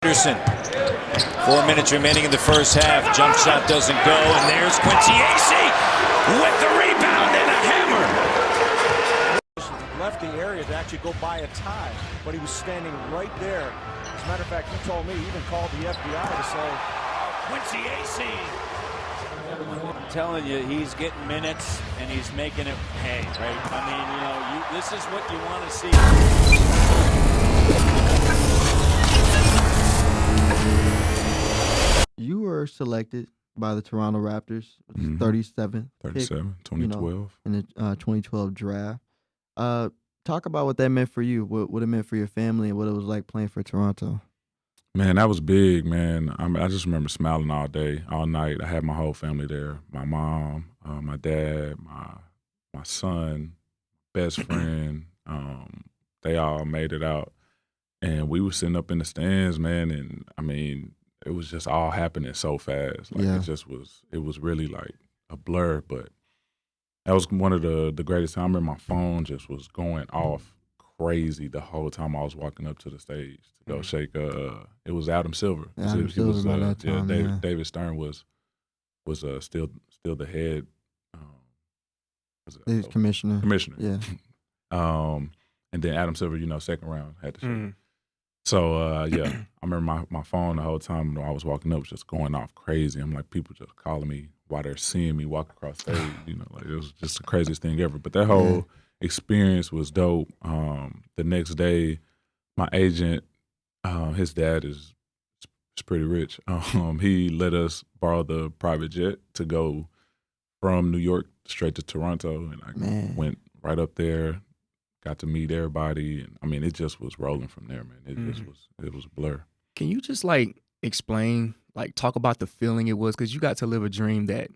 Anderson. 4 minutes remaining in the first half. Jump shot doesn't go, and there's Quincy Acy with the rebound and a hammer. Left the area to actually go buy a tie, but he was standing right there. As a matter of fact, he told me, he even called the FBI to say, Quincy Acy. I'm telling you, he's getting minutes, and he's making it pay, right? I mean, you know, this is what you want to see. You were selected by the Toronto Raptors, 37th 37, 2012. in the 2012 draft. Talk about what that meant for you, what it meant for your family, and what it was like playing for Toronto. Man, that was big, man. I just remember smiling all day, all night. I had my whole family there. My mom, my dad, my son, best friend. They all made it out. And we were sitting up in the stands, man, and I mean, it was just all happening so fast. Like it was really like a blur, but that was one of the greatest times. I remember my phone just was going off crazy the whole time I was walking up to the stage to go shake. It was Adam Silver. Adam Silver by that time, David Stern was still the head. Commissioner. Yeah. And then Adam Silver, second round had the shake. So, yeah, I remember my phone the whole time when I was walking up was just going off crazy. I'm like, people just calling me while they're seeing me walk across stage. Like it was just the craziest thing ever. But that whole experience was dope. The next day, my agent, his dad is pretty rich. He let us borrow the private jet to go from New York straight to Toronto. And I went right up there. Got to meet everybody, and I mean, it just was rolling from there, man. It was a blur. Can you just explain, talk about the feeling it was, because you got to live a dream that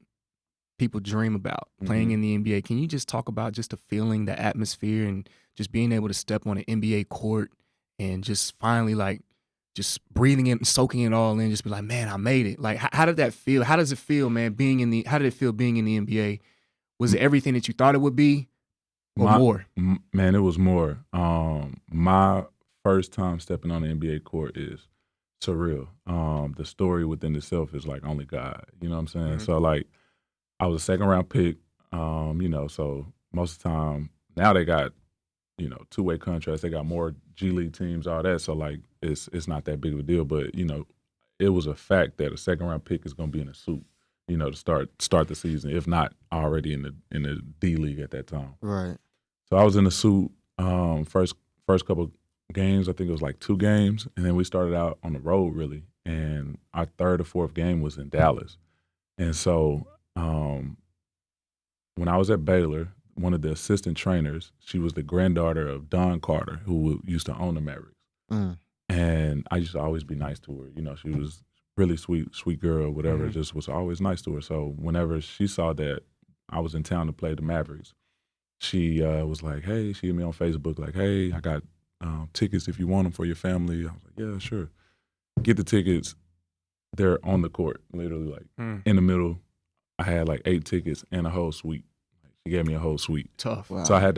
people dream about, playing in the NBA. Can you just talk about just the feeling, the atmosphere, and just being able to step on an NBA court and just finally just breathing in, soaking it all in, just be like, man, I made it. Like, how did that feel? How does it feel, man? How did it feel being in the NBA? Was it everything that you thought it would be? More? Man, it was more. My first time stepping on the NBA court is surreal. The story within itself is like only God. You know what I'm saying? So I was a second round pick. So most of the time now they got two-way contracts. They got more G League teams, all that. So it's not that big of a deal. But it was a fact that a second round pick is going to be in a suit. To start the season, if not already in the D League at that time. Right. So I was in the suit first couple games. I think it was like 2 games, and then we started out on the road really. And our third or fourth game was in Dallas. And so when I was at Baylor, one of the assistant trainers, she was the granddaughter of Don Carter, who used to own the Mavericks. And I used to always be nice to her. She was really sweet girl, whatever. Just was always nice to her. So whenever she saw that I was in town to play the Mavericks, she was like, hey, she hit me on Facebook like, hey, I got tickets if you want them for your family. I was like, yeah, sure. Get the tickets. They're on the court, literally in the middle. I had 8 tickets and a whole suite. She gave me a whole suite. Tough. Wow. So I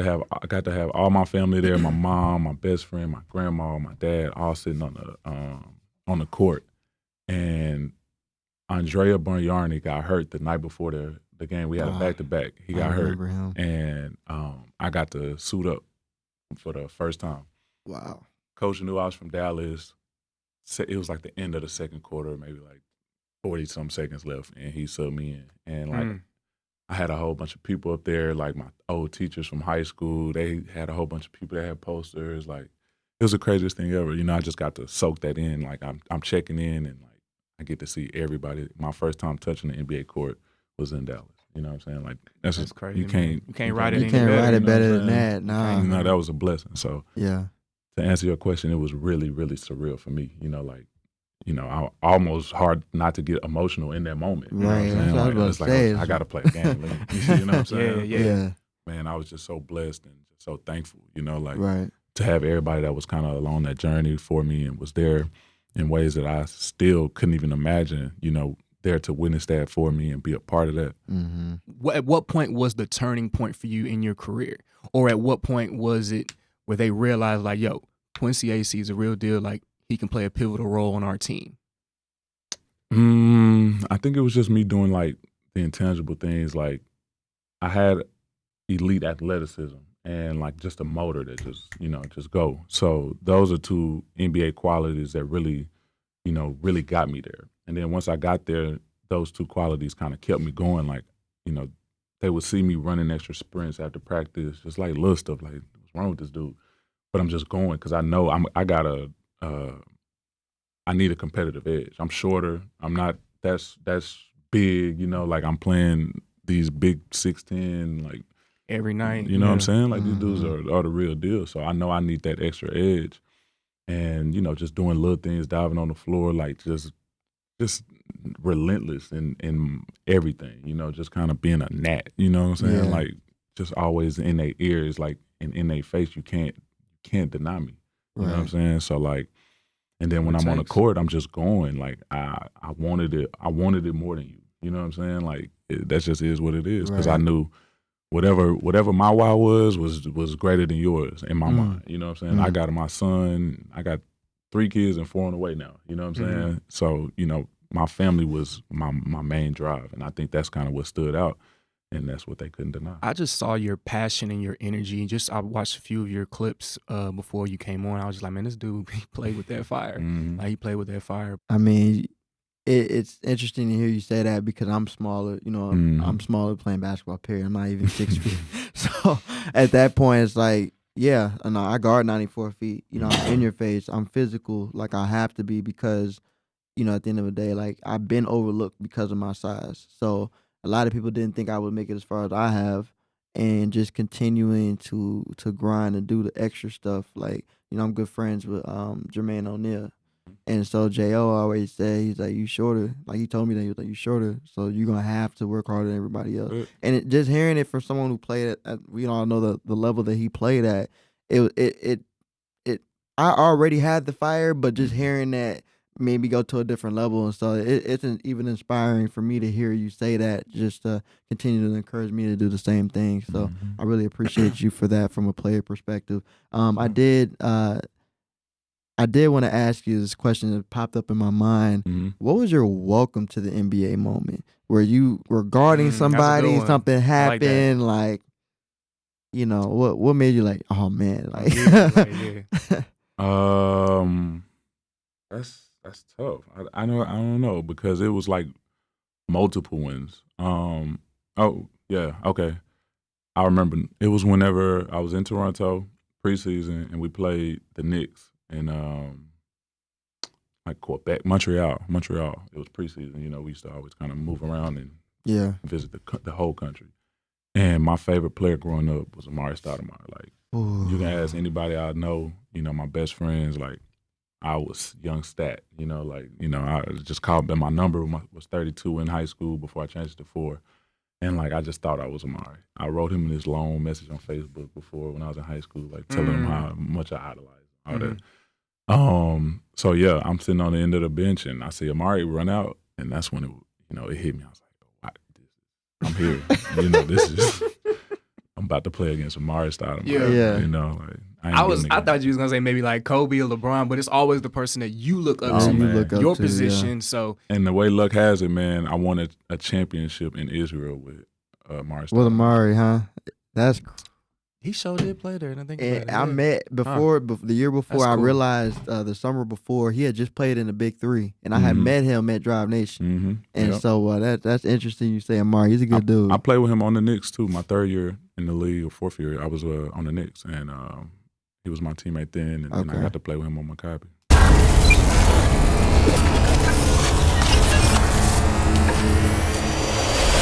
got to have all my family there, my mom, my best friend, my grandma, my dad, all sitting on the court. And Andrea Bargnani got hurt the night before the game. We had a back-to-back. He got hurt. Him. And I got to suit up for the first time. Wow. Coach knew I was from Dallas. It was the end of the second quarter, maybe 40-some seconds left, and he subbed me in. And I had a whole bunch of people up there, my old teachers from high school. They had a whole bunch of people that had posters. It was the craziest thing ever. I just got to soak that in. I'm checking in, and I get to see everybody. My first time touching the NBA court was in Dallas. You know what I'm saying? That's crazy. You can't write it. You can't write it better than that. No. That was a blessing. So yeah. To answer your question, it was really, really surreal for me. I almost hard not to get emotional in that moment. You right. Know what I'm saying? I got to play the game. You know what I'm saying? Yeah. Man, I was just so blessed and just so thankful. Right. To have everybody that was kind of along that journey for me and was there in ways that I still couldn't even imagine, there to witness that for me and be a part of that. At what point was the turning point for you in your career? Or at what point was it where they realized yo, Quincy Acy is a real deal, he can play a pivotal role on our team? I think it was just me doing like the intangible things. Like I had elite athleticism and like just a motor that just go. So those are two NBA qualities that really got me there. And then once I got there, those two qualities kind of kept me going. Like, they would see me running extra sprints after practice, just like little stuff like, what's wrong with this dude? But I'm just going because I know I need a competitive edge. I'm shorter. I'm not that's big, like I'm playing these big 6'10", like every night. You know what I'm saying? Like these dudes are the real deal. So I know I need that extra edge. And, just doing little things, diving on the floor, like just relentless in everything, just kind of being a gnat, you know what I'm saying? Yeah. Like just always in their ears, like in their face, you can't deny me. You know what I'm saying? So like, and then when I'm on the court, I'm just going. Like I wanted it more than you. You know what I'm saying? Like that just is what it is. Because I knew whatever my wow was greater than yours in my mind. You know what I'm saying? I got my son. I got 3 kids and 4 on the way now. You know what I'm saying? So my family was my main drive, and I think that's kind of what stood out. And that's what they couldn't deny. I just saw your passion and your energy. I watched a few of your clips before you came on. I was just like, man, this dude, he played with that fire. Like, he played with that fire. I mean, it's interesting to hear you say that because I'm smaller. I'm smaller playing basketball, period. I'm not even 6 feet. So at that point, it's like, yeah, no, I guard 94 feet. I'm in your face. I'm physical like I have to be because, at the end of the day, like I've been overlooked because of my size. So a lot of people didn't think I would make it as far as I have, and just continuing to grind and do the extra stuff. Like, I'm good friends with Jermaine O'Neal. And so J.O. always said, he's like, you shorter. Like, he told me that, he was like, you shorter, so you're going to have to work harder than everybody else. And just hearing it from someone who played at we all know the level that he played at, it I already had the fire, but just hearing that made me go to a different level. And so it's even inspiring for me to hear you say that, just to continue to encourage me to do the same thing. So I really appreciate you for that from a player perspective. I did want to ask you this question that popped up in my mind. What was your welcome to the NBA moment? Where you were guarding somebody, something happened, like what made you like, oh man, like That's tough. I don't know, because it was like multiple wins. Oh yeah, okay. I remember it was whenever I was in Toronto preseason and we played the Knicks in like Quebec, Montreal. It was preseason. We used to always kind of move around and visit the whole country. And my favorite player growing up was Amari Stoudemire. Like, you can ask anybody I know, my best friends, like, I was young stat, I just called, my number was 32 in high school before I changed it to 4. And like, I just thought I was Amari. I wrote him this long message on Facebook before when I was in high school, like telling him how much I idolized all that. So yeah, I'm sitting on the end of the bench and I see Amari run out, and that's when it hit me. I was like, wow, I'm here. This is, I'm about to play against Amari Stoudemire. I thought you was gonna say maybe like Kobe or LeBron, but it's always the person that you look up to, your position. Yeah. So, and the way luck has it, man, I won a championship in Israel with Amari Stoudemire. With Amari, huh? That's he sure did play there. And I think I met the year before. I realized the summer before he had just played in the Big 3, and I had met him at Drive Nation. And so that's interesting. You say Amari, he's a good dude. I played with him on the Knicks too. My 3rd year in the league, or 4th year, I was on the Knicks, and he was my teammate then, and I got to play with him on Maccabi.